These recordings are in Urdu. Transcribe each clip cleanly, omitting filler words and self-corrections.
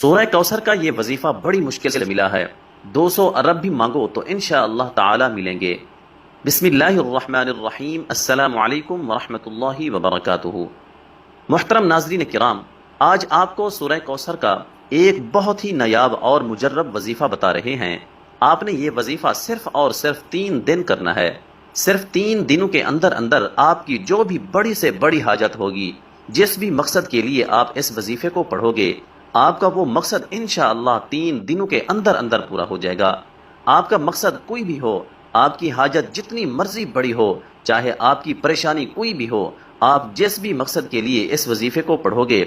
سورہ کوثر کا یہ وظیفہ بڑی مشکل سے ملا ہے۔ 200 ارب بھی مانگو تو انشاءاللہ تعالی ملیں گے۔ بسم اللہ الرحمن الرحیم۔ السلام علیکم ورحمۃ اللہ وبرکاتہ۔ محترم ناظرین کرام، آج آپ کو سورہ کوثر کا ایک بہت ہی نایاب اور مجرب وظیفہ بتا رہے ہیں۔ آپ نے یہ وظیفہ صرف اور صرف 3 دن کرنا ہے۔ صرف 3 دنوں کے اندر اندر آپ کی جو بھی بڑی سے بڑی حاجت ہوگی، جس بھی مقصد کے لیے آپ اس وظیفے کو پڑھو گے، آپ کا وہ مقصد انشاءاللہ 3 دنوں کے اندر اندر پورا ہو جائے گا۔ آپ کا مقصد کوئی بھی ہو، آپ کی حاجت جتنی مرضی بڑی ہو، چاہے آپ کی پریشانی کوئی بھی ہو، آپ جس بھی مقصد کے لیے اس وظیفے کو پڑھو گے،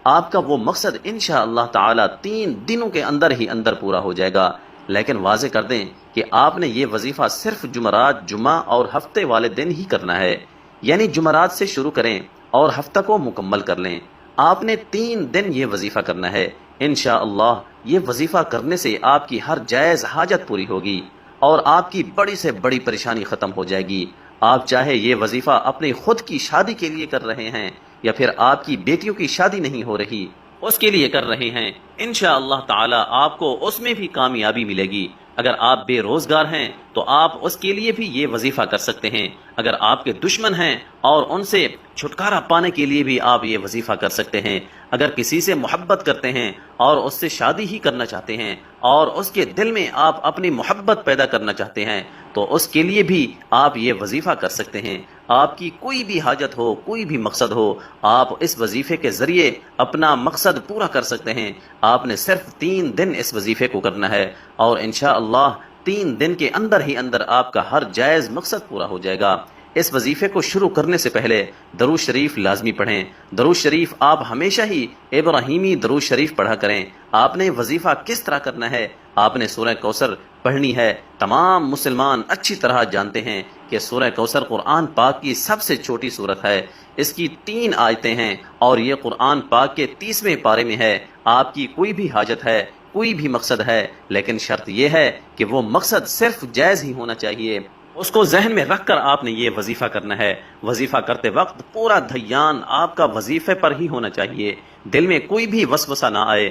آپ کا وہ مقصد انشاءاللہ تعالی 3 دنوں کے اندر ہی اندر پورا ہو جائے گا۔ لیکن واضح کر دیں کہ آپ نے یہ وظیفہ صرف جمعرات، جمعہ اور ہفتے والے دن ہی کرنا ہے، یعنی جمعرات سے شروع کریں اور ہفتہ کو مکمل کر لیں۔ آپ نے 3 دن یہ وظیفہ کرنا ہے۔ انشاءاللہ یہ وظیفہ کرنے سے آپ کی ہر جائز حاجت پوری ہوگی اور آپ کی بڑی سے بڑی پریشانی ختم ہو جائے گی۔ آپ چاہے یہ وظیفہ اپنی خود کی شادی کے لیے کر رہے ہیں یا پھر آپ کی بیٹیوں کی شادی نہیں ہو رہی، اس کے لیے کر رہے ہیں، انشاءاللہ تعالی آپ کو اس میں بھی کامیابی ملے گی۔ اگر آپ بے روزگار ہیں تو آپ اس کے لیے بھی یہ وظیفہ کر سکتے ہیں۔ اگر آپ کے دشمن ہیں اور ان سے چھٹکارا پانے کے لیے بھی آپ یہ وظیفہ کر سکتے ہیں۔ اگر کسی سے محبت کرتے ہیں اور اس سے شادی ہی کرنا چاہتے ہیں اور اس کے دل میں آپ اپنی محبت پیدا کرنا چاہتے ہیں تو اس کے لیے بھی آپ یہ وظیفہ کر سکتے ہیں۔ آپ کی کوئی بھی حاجت ہو، کوئی بھی مقصد ہو، آپ اس وظیفے کے ذریعے اپنا مقصد پورا کر سکتے ہیں۔ آپ نے صرف 3 دن اس وظیفے کو کرنا ہے اور انشاءاللہ 3 دن کے اندر ہی اندر آپ کا ہر جائز مقصد پورا ہو جائے گا۔ اس وظیفے کو شروع کرنے سے پہلے درود شریف لازمی پڑھیں۔ درود شریف آپ ہمیشہ ہی ابراہیمی درود شریف پڑھا کریں۔ آپ نے وظیفہ کس طرح کرنا ہے؟ آپ نے سورہ کوثر پڑھنی ہے۔ تمام مسلمان اچھی طرح جانتے ہیں کہ سورہ کوثر قرآن پاک کی سب سے چھوٹی سورت ہے۔ اس کی 3 آیتیں ہیں اور یہ قرآن پاک کے 30ویں پارے میں ہے۔ آپ کی کوئی بھی حاجت ہے، کوئی بھی مقصد ہے، لیکن شرط یہ ہے کہ وہ مقصد صرف جائز ہی ہونا چاہیے۔ اس کو ذہن میں رکھ کر آپ نے یہ وظیفہ کرنا ہے۔ وظیفہ کرتے وقت پورا دھیان آپ کا وظیفے پر ہی ہونا چاہیے، دل میں کوئی بھی وسوسہ نہ آئے۔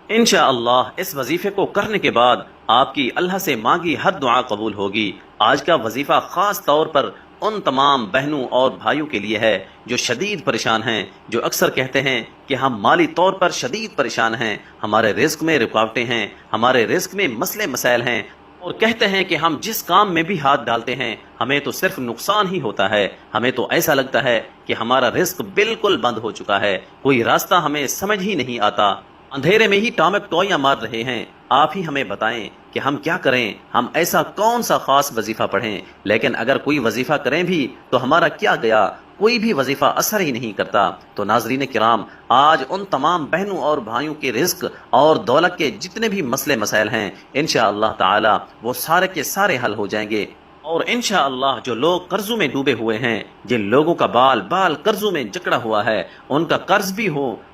انشاءاللہ اس وظیفے کو کرنے کے بعد آپ کی اللہ سے مانگی ہر دعا قبول ہوگی۔ آج کا وظیفہ خاص طور پر ان تمام بہنوں اور بھائیوں کے لیے ہے جو شدید پریشان ہیں، جو اکثر کہتے ہیں کہ ہم مالی طور پر شدید پریشان ہیں، ہمارے رزق میں رکاوٹیں ہیں، ہمارے رزق میں مسئلے مسائل ہیں، اور کہتے ہیں کہ ہم جس کام میں بھی ہاتھ ڈالتے ہیں ہمیں تو صرف نقصان ہی ہوتا ہے، ہمیں تو ایسا لگتا ہے کہ ہمارا رزق بالکل بند ہو چکا ہے، کوئی راستہ ہمیں سمجھ ہی نہیں آتا، اندھیرے میں ہی ٹامک ٹوئیاں مار رہے ہیں۔ آپ ہی ہمیں بتائیں کہ ہم کیا کریں، ہم ایسا کون سا خاص وظیفہ پڑھیں؟ لیکن اگر کوئی وظیفہ کریں بھی تو ہمارا کیا گیا، کوئی بھی وظیفہ اثر ہی نہیں کرتا۔ تو ناظرین کرام، آج ان تمام بہنوں اور بھائیوں کے رزق اور دولت کے جتنے بھی مسئلے مسائل ہیں، انشاءاللہ تعالی وہ سارے کے سارے حل ہو جائیں گے۔ اور انشاءاللہ جو لوگ قرضوں میں ڈوبے ہوئے ہیں، جن لوگوں کا بال بال قرضوں میں جکڑا ہوا ہے، ان کا قرض بھی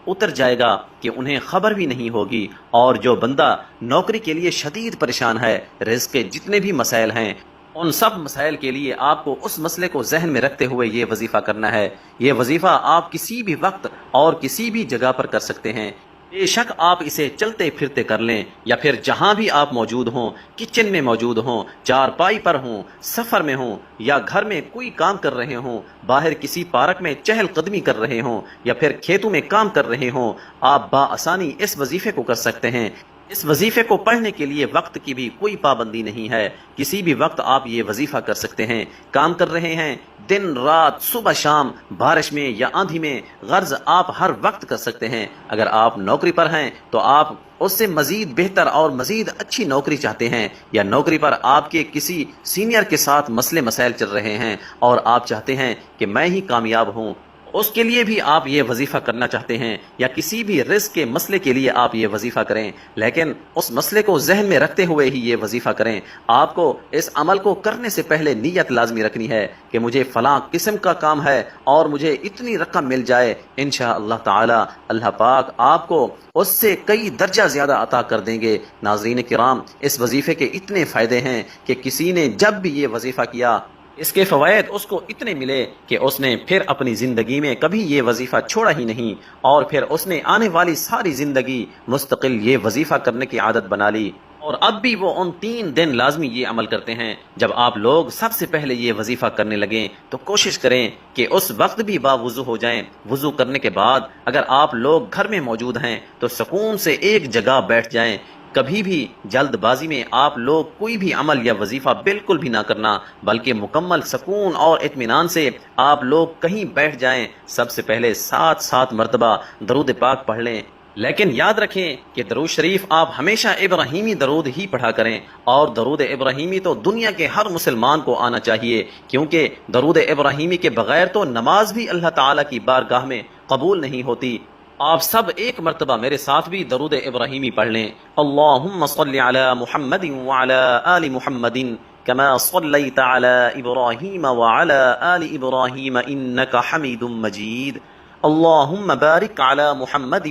اتر جائے گا کہ انہیں خبر بھی نہیں ہوگی۔ اور جو بندہ نوکری کے لیے شدید پریشان ہے، رزق کے جتنے بھی مسائل ہیں، ان سب مسائل کے لیے آپ کو اس مسئلے کو ذہن میں رکھتے ہوئے یہ وظیفہ کرنا ہے۔ یہ وظیفہ آپ کسی بھی وقت اور کسی بھی جگہ پر کر سکتے ہیں۔ بے شک آپ اسے چلتے پھرتے کر لیں یا پھر جہاں بھی آپ موجود ہوں، کچن میں موجود ہوں، چارپائی پر ہوں، سفر میں ہوں، یا گھر میں کوئی کام کر رہے ہوں، باہر کسی پارک میں چہل قدمی کر رہے ہوں، یا پھر کھیتوں میں کام کر رہے ہوں، آپ بآسانی اس وظیفے کو کر سکتے ہیں۔ اس وظیفے کو پڑھنے کے لیے وقت کی بھی کوئی پابندی نہیں ہے، کسی بھی وقت آپ یہ وظیفہ کر سکتے ہیں۔ کام کر رہے ہیں، دن رات، صبح شام، بارش میں یا آندھی میں، غرض آپ ہر وقت کر سکتے ہیں۔ اگر آپ نوکری پر ہیں تو آپ اس سے مزید بہتر اور مزید اچھی نوکری چاہتے ہیں، یا نوکری پر آپ کے کسی سینئر کے ساتھ مسئلے مسائل چل رہے ہیں اور آپ چاہتے ہیں کہ میں ہی کامیاب ہوں، اس کے لیے بھی آپ یہ وظیفہ کرنا چاہتے ہیں، یا کسی بھی رزق کے مسئلے کے لیے آپ یہ وظیفہ کریں، لیکن اس مسئلے کو ذہن میں رکھتے ہوئے ہی یہ وظیفہ کریں۔ آپ کو اس عمل کو کرنے سے پہلے نیت لازمی رکھنی ہے کہ مجھے فلاں قسم کا کام ہے اور مجھے اتنی رقم مل جائے، انشاءاللہ تعالی اللہ پاک آپ کو اس سے کئی درجہ زیادہ عطا کر دیں گے۔ ناظرین کرام، اس وظیفے کے اتنے فائدے ہیں کہ کسی نے جب بھی یہ وظیفہ کیا اس کے فوائد اس کو اتنے ملے کہ اس نے پھر اپنی زندگی میں کبھی یہ وظیفہ چھوڑا ہی نہیں، اور پھر اس نے آنے والی ساری زندگی مستقل یہ وظیفہ کرنے کی عادت بنا لی، اور اب بھی وہ ان 3 دن لازمی یہ عمل کرتے ہیں۔ جب آپ لوگ سب سے پہلے یہ وظیفہ کرنے لگیں تو کوشش کریں کہ اس وقت بھی باوضو ہو جائیں۔ وضو کرنے کے بعد اگر آپ لوگ گھر میں موجود ہیں تو سکون سے ایک جگہ بیٹھ جائیں۔ کبھی بھی جلد بازی میں آپ لوگ کوئی بھی عمل یا وظیفہ بالکل بھی نہ کرنا، بلکہ مکمل سکون اور اطمینان سے آپ لوگ کہیں بیٹھ جائیں۔ سب سے پہلے 7 مرتبہ درود پاک پڑھ لیں، لیکن یاد رکھیں کہ درود شریف آپ ہمیشہ ابراہیمی درود ہی پڑھا کریں، اور درود ابراہیمی تو دنیا کے ہر مسلمان کو آنا چاہیے، کیونکہ درود ابراہیمی کے بغیر تو نماز بھی اللہ تعالیٰ کی بارگاہ میں قبول نہیں ہوتی۔ آپ سب ایک مرتبہ میرے ساتھ بھی درود ابراہیمی پڑھ لیں۔ اللہم صلی علی محمد وعلی آل محمد کما صلیت علی ابراہیم وعلی آل ابراہیم انک حمید مجید۔ اللہم بارک علی محمد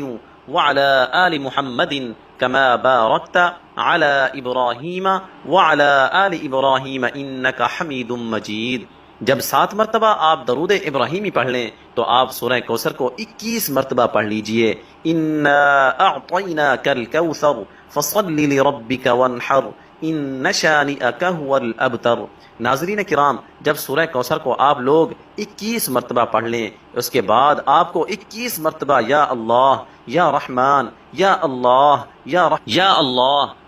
وعلی آل محمد کما بارکت علی ابراہیم وعلی آل ابراہیم انک حمید مجید۔ جب 7 مرتبہ آپ درود ابراہیمی پڑھ لیں تو آپ سورہ کوثر کو 21 مرتبہ پڑھ لیجئے۔ انا اعطیناک الکوثر فصل لربک وانحر ان شانئک هو الابتر۔ ناظرین کرام، جب سورہ کوثر کو آپ لوگ 21 مرتبہ پڑھ لیں، اس کے بعد آپ کو 21 مرتبہ یا اللہ یا رحمان یا اللہ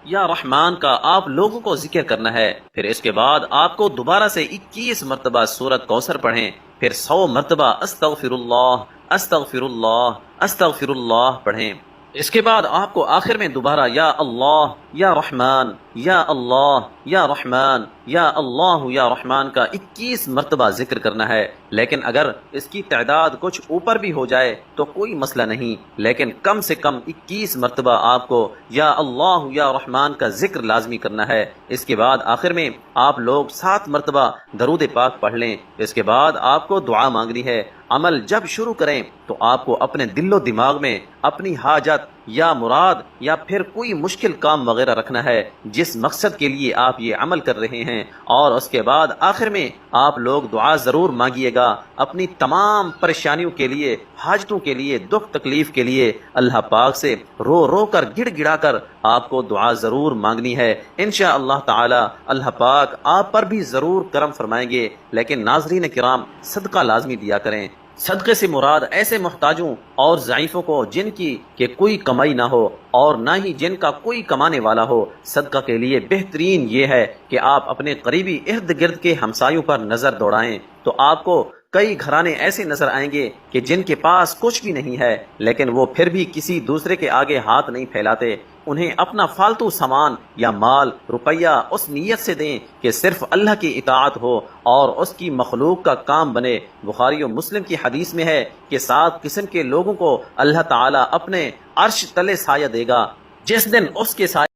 یا رحمان کا آپ لوگوں کو ذکر کرنا ہے۔ پھر اس کے بعد آپ کو دوبارہ سے 21 مرتبہ سورۃ کوثر پڑھیں، پھر 100 مرتبہ استغفر اللہ استغفر اللہ استغفر اللہ پڑھیں۔ اس کے بعد آپ کو آخر میں دوبارہ یا اللہ یا رحمان یا اللہ یا رحمان یا اللہ یا رحمان کا 21 مرتبہ ذکر کرنا ہے۔ لیکن اگر اس کی تعداد کچھ اوپر بھی ہو جائے تو کوئی مسئلہ نہیں، لیکن کم سے کم 21 مرتبہ آپ کو یا اللہ یا رحمان کا ذکر لازمی کرنا ہے۔ اس کے بعد آخر میں آپ لوگ 7 مرتبہ درود پاک پڑھ لیں۔ اس کے بعد آپ کو دعا مانگنی ہے۔ عمل جب شروع کریں تو آپ کو اپنے دل و دماغ میں اپنی حاجت یا مراد یا پھر کوئی مشکل کام وغیرہ رکھنا ہے جس مقصد کے لیے آپ یہ عمل کر رہے ہیں، اور اس کے بعد آخر میں آپ لوگ دعا ضرور مانگیے گا اپنی تمام پریشانیوں کے لیے، حاجتوں کے لیے، دکھ تکلیف کے لیے۔ اللہ پاک سے رو رو کر گڑ گڑا کر آپ کو دعا ضرور مانگنی ہے۔ انشاءاللہ تعالی اللہ پاک آپ پر بھی ضرور کرم فرمائیں گے۔ لیکن ناظرین کرام، صدقہ لازمی دیا کریں۔ صدقے سے مراد ایسے محتاجوں اور ضعیفوں کو جن کی کہ کوئی کمائی نہ ہو اور نہ ہی جن کا کوئی کمانے والا ہو۔ صدقہ کے لیے بہترین یہ ہے کہ آپ اپنے قریبی ارد گرد کے ہمسایوں پر نظر دوڑائیں، تو آپ کو کئی گھرانے ایسے نظر آئیں گے کہ جن کے پاس کچھ بھی نہیں ہے، لیکن وہ پھر بھی کسی دوسرے کے آگے ہاتھ نہیں پھیلاتے۔ انہیں اپنا فالتو سامان یا مال روپیہ اس نیت سے دیں کہ صرف اللہ کی اطاعت ہو اور اس کی مخلوق کا کام بنے۔ بخاری و مسلم کی حدیث میں ہے کہ 7 قسم کے لوگوں کو اللہ تعالیٰ اپنے عرش تلے سایہ دے گا، جس دن اس کے سایہ